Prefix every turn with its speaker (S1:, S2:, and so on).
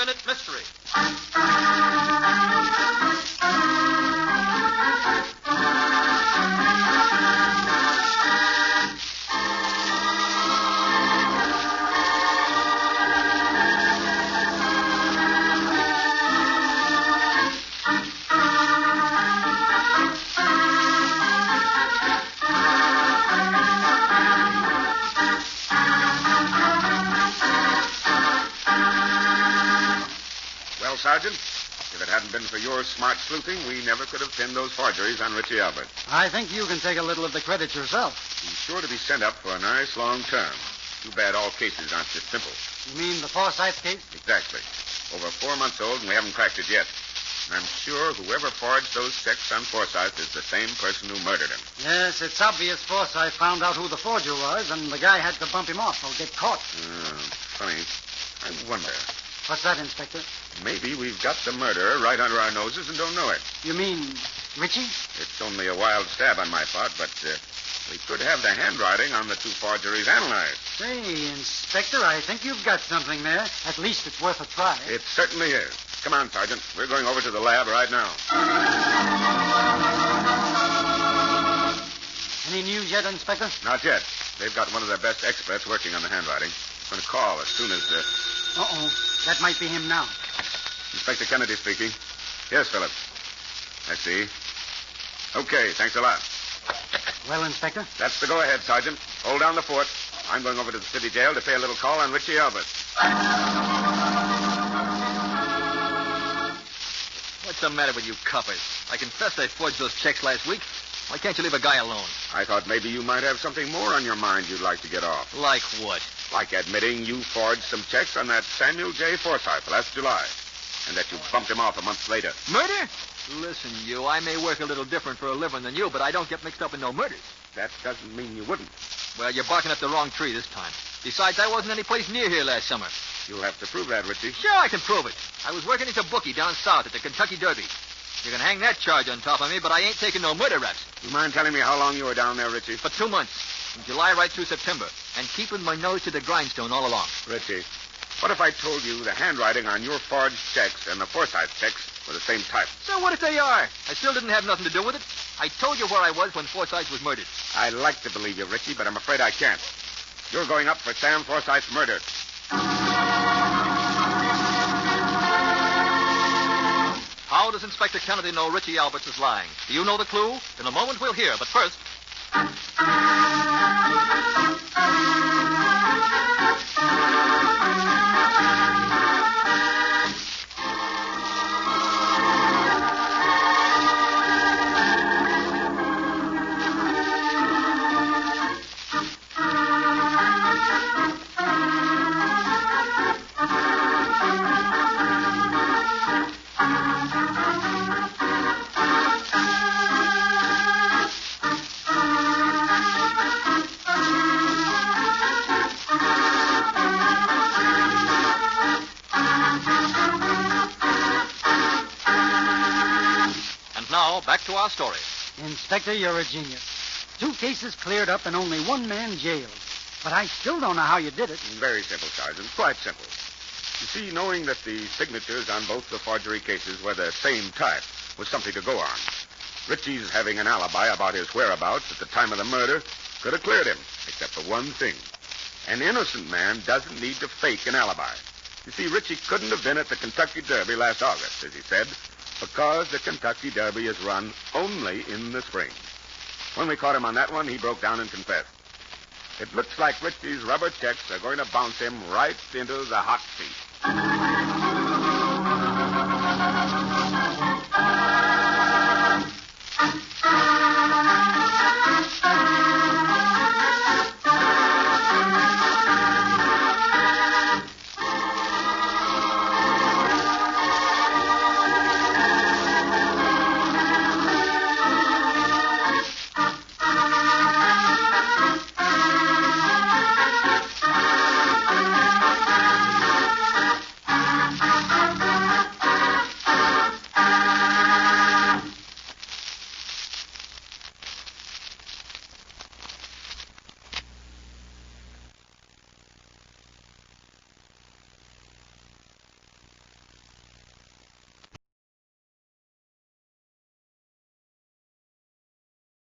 S1: 10-minute mystery.
S2: Sergeant, if it hadn't been for your smart sleuthing, we never could have pinned those forgeries on Richie Albert.
S3: I think you can take a little of the credit yourself.
S2: He's sure to be sent up for a nice long term. Too bad all cases aren't this simple.
S3: You mean the Forsyth case?
S2: Exactly. Over 4 months old, and we haven't cracked it yet. And I'm sure whoever forged those checks on Forsyth is the same person who murdered him.
S3: Yes, it's obvious Forsyth found out who the forger was, and the guy had to bump him off or get caught.
S2: Funny. I wonder.
S3: What's that, Inspector?
S2: Maybe we've got the murderer right under our noses and don't know it.
S3: You mean Richie?
S2: It's only a wild stab on my part, but we could have the handwriting on the 2 forgeries analyzed.
S3: Say, Inspector, I think you've got something there. At least it's worth a try.
S2: It certainly is. Come on, Sergeant. We're going over to the lab right now.
S3: Any news yet, Inspector?
S2: Not yet. They've got one of their best experts working on the handwriting. I'm going to call as soon as...
S3: Uh-oh. That might be him now.
S2: Inspector Kennedy speaking. Yes, Philip. I see. Okay, thanks a lot.
S3: Well, Inspector?
S2: That's the go-ahead, Sergeant. Hold down the fort. I'm going over to the city jail to pay a little call on Richie Albert.
S1: What's the matter with you coppers? I confessed I forged those checks last week. Why can't you leave a guy alone?
S2: I thought maybe you might have something more on your mind you'd like to get off.
S1: Like what?
S2: Like admitting you forged some checks on that Samuel J. Forsyth last July, and that you bumped him off a month later.
S1: Murder? Listen, you, I may work a little different for a living than you, but I don't get mixed up in no murders.
S2: That doesn't mean you wouldn't.
S1: Well, you're barking up the wrong tree this time. Besides, I wasn't any place near here last summer.
S2: You'll have to prove that, Richie.
S1: Sure, I can prove it. I was working as a bookie down south at the Kentucky Derby. You can hang that charge on top of me, but I ain't taking no murder raps.
S2: You mind telling me how long you were down there, Richie?
S1: For 2 months. From July right through September. And keeping my nose to the grindstone all along.
S2: Richie, what if I told you the handwriting on your forged checks and the Forsyth checks were the same type?
S1: So what if they are? I still didn't have nothing to do with it. I told you where I was when Forsyth was murdered.
S2: I like to believe you, Richie, but I'm afraid I can't. You're going up for Sam Forsyth's murder.
S1: How does Inspector Kennedy know Richie Alberts is lying? Do you know the clue? In a moment we'll hear, but first... Back to our story.
S3: Inspector, you're a genius. 2 cases cleared up and only 1 man jailed. But I still don't know how you did it.
S2: Very simple, Sergeant. Quite simple. You see, knowing that the signatures on both the forgery cases were the same type was something to go on. Richie's having an alibi about his whereabouts at the time of the murder could have cleared him, except for one thing. An innocent man doesn't need to fake an alibi. You see, Richie couldn't have been at the Kentucky Derby last August, as he said, because the Kentucky Derby is run only in the spring. When we caught him on that one, he broke down and confessed. It looks like Richie's rubber checks are going to bounce him right into the hot seat.